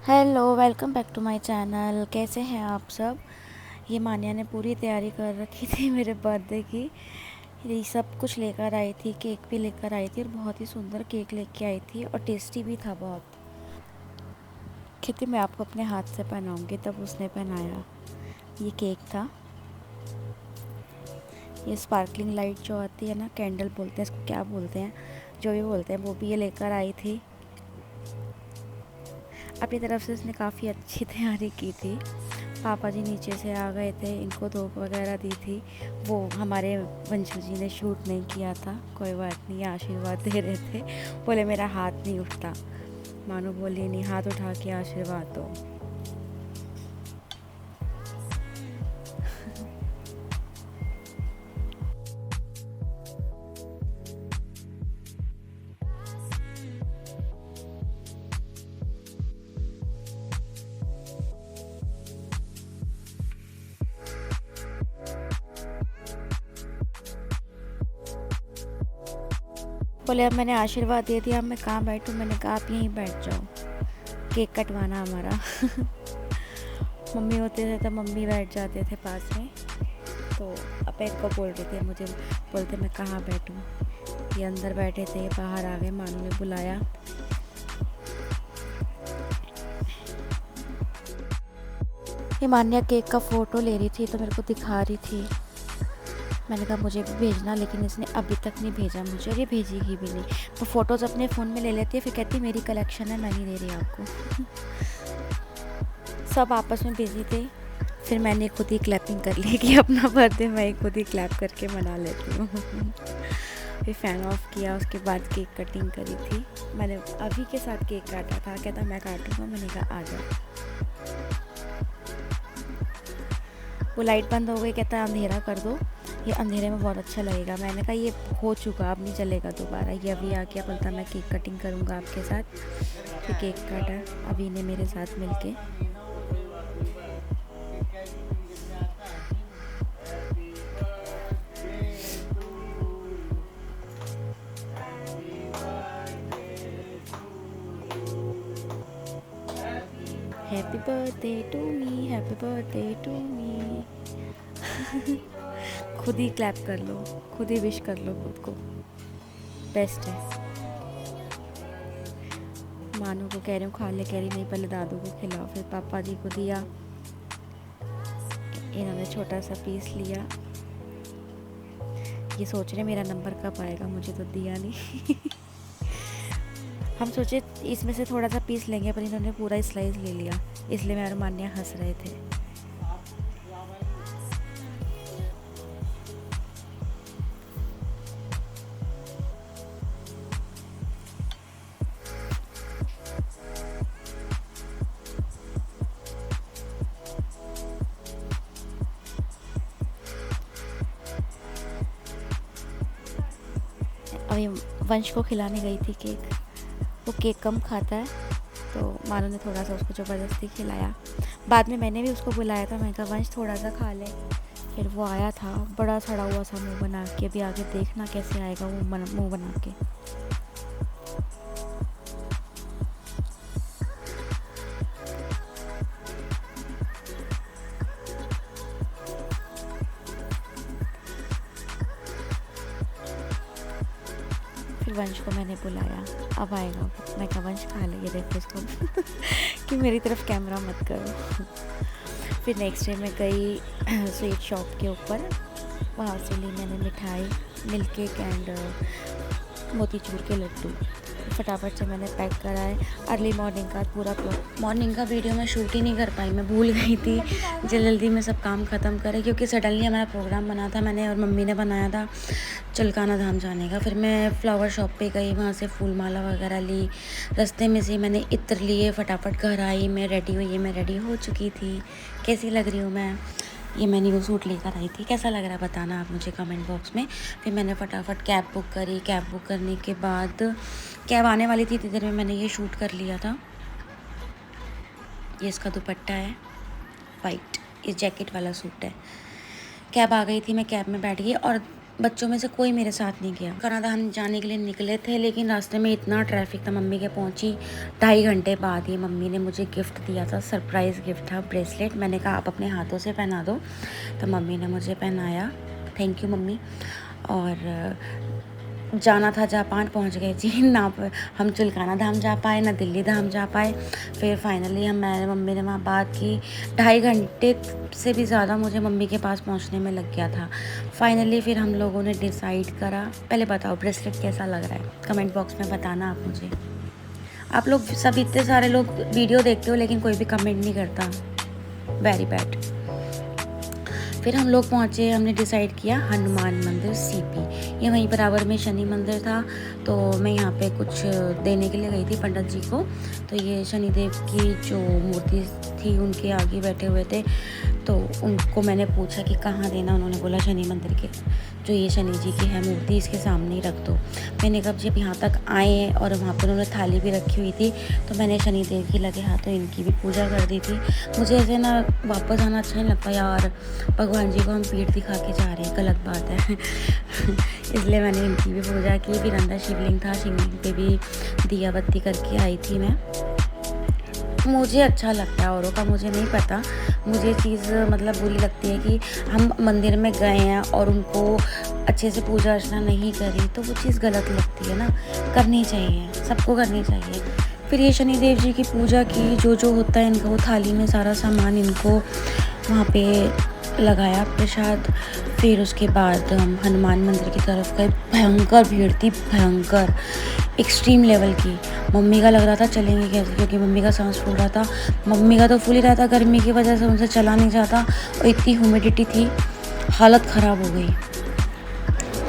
Hello, welcome back to my channel. कैसे हैं आप सब। ये मान्या ने पूरी तैयारी कर रखी थी मेरे बर्थडे की। ये सब कुछ लेकर आई थी, केक भी लेकर आई थी और बहुत ही सुंदर केक लेके आई थी और टेस्टी भी था बहुत। कहती मैं आपको अपने हाथ से पहनाऊँगी, तब उसने पहनाया। ये केक था। ये स्पार्कलिंग लाइट जो आती है ना, कैंडल बोलते हैं इसको, क्या बोलते हैं, जो भी बोलते हैं, वो भी ये लेकर आई थी। अपनी तरफ से इसने काफ़ी अच्छी तैयारी की थी। पापा जी नीचे से आ गए थे, इनको धूप वगैरह दी थी। वो हमारे वंशु जी ने शूट नहीं किया था, कोई बात नहीं, आशीर्वाद दे रहे थे। बोले मेरा हाथ नहीं उठता। मानो बोली नहीं, हाथ उठा के आशीर्वाद दो। बोले अब मैंने आशीर्वाद दे दिया, अब मैं कहाँ बैठूँ। मैंने कहा आप यहीं बैठ जाओ, केक कटवाना हमारा। मम्मी होते थे तब मम्मी बैठ जाते थे पास में। तो अब इनको बोल रहे थे, मुझे बोलते मैं कहाँ बैठूँ। ये अंदर बैठे थे, ये बाहर आ गए, मानू ने बुलाया। ये मान्या केक का फ़ोटो ले रही थी तो मेरे को दिखा रही थी। मैंने कहा मुझे भी भेजना, लेकिन इसने अभी तक नहीं भेजा मुझे और ये भेजेगी भी नहीं। वो फ़ोटोज़ अपने फ़ोन में ले लेती है, फिर कहती मेरी कलेक्शन है, मैं नहीं दे रही आपको। सब आपस में बिज़ी थे। फिर मैंने खुद ही क्लैपिंग कर ली कि अपना बर्थडे मैं ही खुद ही क्लैप करके मना लेती हूँ। फिर फ़ैन ऑफ किया, उसके बाद केक कटिंग करी थी। मैंने अभी के साथ केक काटा था, कहता मैं काटूँगा, मैंने कहा आ जा। वो लाइट बंद हो गई, कहता अंधेरा कर दो, ये अंधेरे में बहुत अच्छा लगेगा। मैंने कहा ये हो चुका, अब नहीं चलेगा दोबारा। ये अभी आ गया, बोलता मैं केक कटिंग करूँगा आपके साथ। फिर केक काटा अभी ने मेरे साथ मिलके। Happy birthday to me, happy birthday to me. खुद ही क्लैप कर लो, खुद ही विश कर लो खुद को, बेस्ट है। मानो को कह रही हूँ खा ले, कह रही नहीं पहले दादू को खिलाओ। फिर पापा जी को दिया, इन्होंने छोटा सा पीस लिया। ये सोच रहे मेरा नंबर कब आएगा, मुझे तो दिया नहीं। हम सोचे इसमें से थोड़ा सा पीस लेंगे, पर इन्होंने पूरा स्लाइस ले लिया, इसलिए मैं और मान्या हंस रहे थे। अभी वंश को खिलाने गई थी केक। वो केक कम खाता है, तो मानो ने थोड़ा सा उसको ज़बरदस्ती खिलाया। बाद में मैंने भी उसको बुलाया था, मैंने कहा वंश थोड़ा सा खा ले। फिर वो आया था, बड़ा सड़ा हुआ सा मुंह बना के। अभी आगे देखना कैसे आएगा वो मुंह बना के। फिर वंश को मैंने बुलाया, अब आएगा वो। मैं कहा वंश खा ले, ये देखो इसको। कि मेरी तरफ कैमरा मत करो। फिर नेक्स्ट डे मैं गई स्वीट शॉप के ऊपर, वहाँ से ली मैंने मिठाई, मिल्क केक एंड मोतीचूर के लड्डू। फटाफट से मैंने पैक कराए। अर्ली मॉर्निंग का पूरा मॉर्निंग का वीडियो मैं शूट ही नहीं कर पाई, मैं भूल गई थी जल्दी में सब काम ख़त्म करे, क्योंकि सडनली हमारा प्रोग्राम बना था, मैंने और मम्मी ने बनाया था चिल्काना धाम जाने का। फिर मैं फ्लावर शॉप पे गई, वहाँ से फूल माला वगैरह ली। रास्ते में से मैंने इत्र लिए, फटाफट घर आई, मैं रेडी हुई, मैं रेडी हो चुकी थी। कैसी लग रही हूँ मैं, ये मैं न्यू सूट लेकर आई थी, कैसा लग रहा है बताना आप मुझे कमेंट बॉक्स में। फिर मैंने फटाफट कैब बुक करी। कैब बुक करने के बाद कैब आने वाली थी, इतनी देर में मैंने ये शूट कर लिया था। ये इसका दुपट्टा है वाइट, इस जैकेट वाला सूट है। कैब आ गई थी, मैं कैब में बैठ गई और बच्चों में से कोई मेरे साथ नहीं गया। कनाडा हम जाने के लिए निकले थे, लेकिन रास्ते में इतना ट्रैफिक था। मम्मी के पहुंची 2.5 घंटे बाद ही मम्मी ने मुझे गिफ्ट दिया था, सरप्राइज़ गिफ्ट था, ब्रेसलेट। मैंने कहा आप अपने हाथों से पहना दो, तो मम्मी ने मुझे पहनाया। Thank you mummy. और जाना था जापान, पहुंच गए जी ना। हम चिल्काना धाम जा पाए ना दिल्ली धाम जा पाए। फिर फाइनली मैंने मम्मी ने वहाँ बात की। 2.5 घंटे से भी ज़्यादा मुझे मम्मी के पास पहुंचने में लग गया था। फाइनली फिर हम लोगों ने डिसाइड करा। पहले बताओ ब्रेसलेट कैसा लग रहा है, कमेंट बॉक्स में बताना आप मुझे। आप लोग सब इतने सारे लोग वीडियो देखते हो लेकिन कोई भी कमेंट नहीं करता, वेरी बैड। फिर हम लोग पहुँचे, हमने डिसाइड किया हनुमान मंदिर सीपी। ये वहीं बराबर में शनि मंदिर था, तो मैं यहाँ पे कुछ देने के लिए गई थी पंडित जी को। तो ये शनिदेव की जो मूर्ति थी उनके आगे बैठे हुए थे, तो उनको मैंने पूछा कि कहाँ देना। उन्होंने बोला शनि मंदिर के, जो ये शनि जी की है मूर्ति, इसके सामने ही रख दो। मैंने कब जब यहाँ तक आए हैं और वहाँ पर उन्होंने थाली भी रखी हुई थी, तो मैंने शनिदेव की लगे हाथों इनकी भी पूजा कर दी थी। मुझे ऐसे ना वापस आना अच्छा नहीं लगता यार, भगवान जी को हम पीठ दिखा के जा रहे हैं, गलत बात है। इसलिए मैंने इनकी भी पूजा की। फिर अंदर शिवलिंग था, शिवलिंग पे भी दिया बत्ती करके आई थी मैं। मुझे अच्छा लगता है, औरों का मुझे नहीं पता। मुझे चीज़ मतलब बुरी लगती है कि हम मंदिर में गए हैं और उनको अच्छे से पूजा अर्चना नहीं करी, तो वो चीज़ गलत लगती है ना। करनी चाहिए, सबको करनी चाहिए। फिर ये शनिदेव जी की पूजा की, जो होता है इनका, वो थाली में सारा सामान इनको वहाँ पे लगाया प्रसाद। फिर उसके बाद हम हनुमान मंदिर की तरफ गए। भयंकर भीड़ थी, भयंकर एक्सट्रीम लेवल की। मम्मी का लग रहा था चलेंगे कैसे, क्योंकि मम्मी का सांस फूल रहा था। मम्मी का तो फूल ही रहा था, गर्मी की वजह से उनसे चला नहीं जाता, और इतनी ह्यूमिडिटी थी, हालत ख़राब हो गई,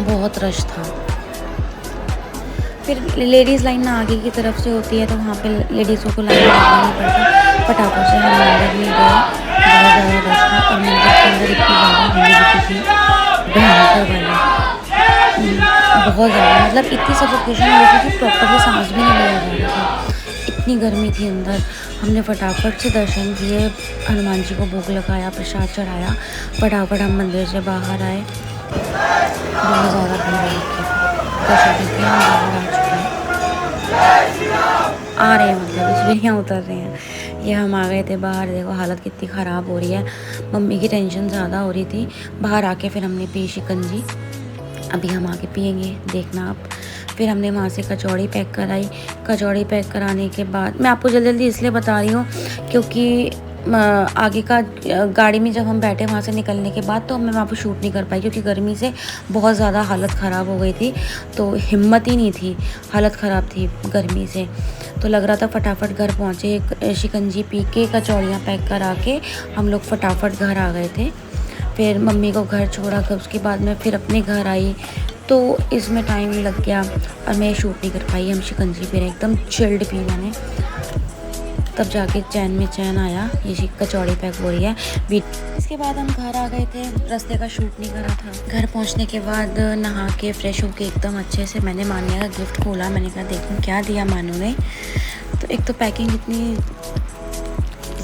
बहुत रश था। फिर लेडीज़ लाइन ना आगे की तरफ से होती है, तो वहाँ पे लेडीज़ों को लाइन लगना नहीं पड़ता। फटाफट से हम मंदिर में गए। बहुत ज़्यादा रश था और मंदिर के अंदर इतनी ज़्यादा ह्यूमिडिटी थी, भयंकर वाली, बहुत ज़्यादा, मतलब इतनी सफोकेशन हो रही थी कि प्रॉपरली सांस भी नहीं लिया जा रहा था, इतनी गर्मी थी अंदर। हमने फटाफट से दर्शन किए, हनुमान जी को भोग लगाया, प्रसाद चढ़ाया, फटाफट हम मंदिर से बाहर आए। बहुत ज़्यादा भीड़ हो रखी थी, दर्शन करके हम बाहर आ चुके हैं, आ रहे हैं, मतलब इस यहाँ उतर रहे हैं। ये हम आ गए थे बाहर, देखो हालत कितनी ख़राब हो रही है। मम्मी की टेंशन ज़्यादा हो रही थी। बाहर आके फिर हमने पी शिकंजी, अभी हम आके पियेंगे, देखना आप। फिर हमने वहाँ से कचौड़ी पैक कराई। कचौड़ी पैक कराने के बाद मैं आपको जल्दी जल्दी इसलिए बता रही हूँ क्योंकि आगे का गाड़ी में जब हम बैठे वहाँ से निकलने के बाद, तो मैं वहाँ पर शूट नहीं कर पाई क्योंकि गर्मी से बहुत ज़्यादा हालत ख़राब हो गई थी, तो हिम्मत ही नहीं थी, हालत ख़राब थी गर्मी से। तो लग रहा था फटाफट घर पहुँचे, शिकंजी पी के कचौड़ियाँ पैक करा के हम लोग फटाफट घर आ गए थे। फिर मम्मी को घर छोड़ा, उसके बाद मैं फिर अपने घर आई, तो इसमें टाइम लग गया और मैं शूट नहीं कर पाई। हम शिकंजी पी रहे, एकदम चिल्ड पी मैंने, तब जाके चैन में चैन आया। ये कचौड़ी पैक हो रही है। इसके बाद हम घर आ गए थे, रास्ते का शूट नहीं करा था। घर पहुंचने के बाद नहा के फ्रेश होके एकदम अच्छे से मैंने मानिया का गिफ्ट खोला। मैंने कहा देखूं क्या दिया मानू ने। तो एक तो पैकिंग इतनी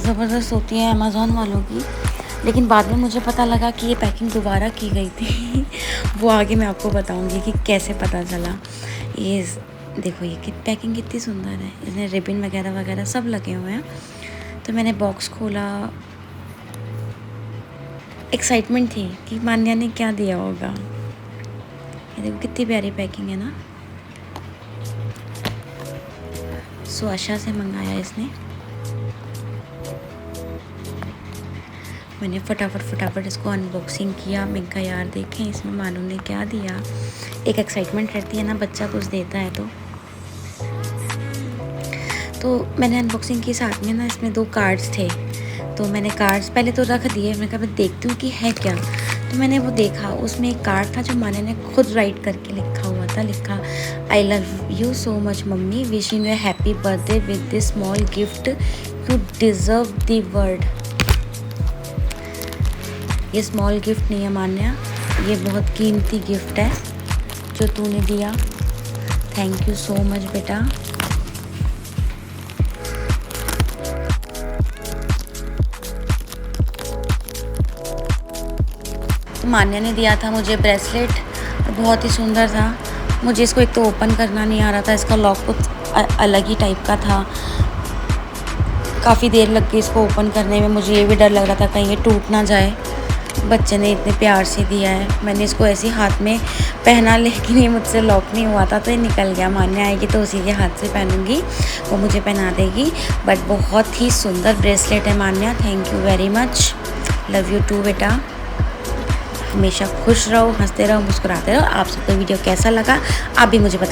ज़बरदस्त होती है अमेज़ॉन वालों की, लेकिन बाद में मुझे पता लगा कि ये पैकिंग दोबारा की गई थी। वो आगे मैं आपको बताऊंगी कि कैसे पता चला। ये देखो, ये पैकिंग कितनी सुंदर है, इसमें रिबन वगैरह वगैरह सब लगे हुए हैं। तो मैंने बॉक्स खोला, एक्साइटमेंट थी कि मान्या ने क्या दिया होगा। ये देखो कितनी प्यारी पैकिंग है ना। सुआशा से मंगाया इसने। मैंने फटाफट इसको अनबॉक्सिंग किया। मैं कहा यार देखें इसमें मानू ने क्या दिया। एक एक्साइटमेंट रहती है ना, बच्चा कुछ देता है तो मैंने अनबॉक्सिंग की। साथ में ना इसमें 2 कार्ड्स थे, तो मैंने कार्ड्स पहले तो रख दिए। मैंने कहा मैं देखती हूँ कि है क्या। तो मैंने वो देखा, उसमें एक कार्ड था जो माने ने खुद राइट करके लिखा हुआ था। लिखा, I love you so much mummy, wishing you happy birthday with this small gift, you deserve the world. ये स्मॉल गिफ्ट नहीं है मान्या, ये बहुत कीमती गिफ्ट है जो तूने दिया। थैंक यू सो मच बेटा। मान्या ने दिया था मुझे ब्रेसलेट बहुत ही सुंदर था। मुझे इसको एक तो ओपन करना नहीं आ रहा था, इसका लॉक कुछ अलग ही टाइप का था। काफ़ी देर लग गई इसको ओपन करने में। मुझे ये भी डर लग रहा था कहीं ये टूट ना जाए। बच्चे ने इतने प्यार से दिया है। मैंने इसको ऐसे हाथ में पहना, लेकिन ये मुझसे लॉक नहीं हुआ था तो ये निकल गया। मान्या आएगी तो उसी के हाथ से पहनूंगी, वो मुझे पहना देगी। बट बहुत ही सुंदर ब्रेसलेट है Manya, thank you very much, love you too बेटा। हमेशा खुश रहो, हंसते रहो, मुस्कुराते रहो। आप सबको वीडियो कैसा लगा आप भी मुझे बता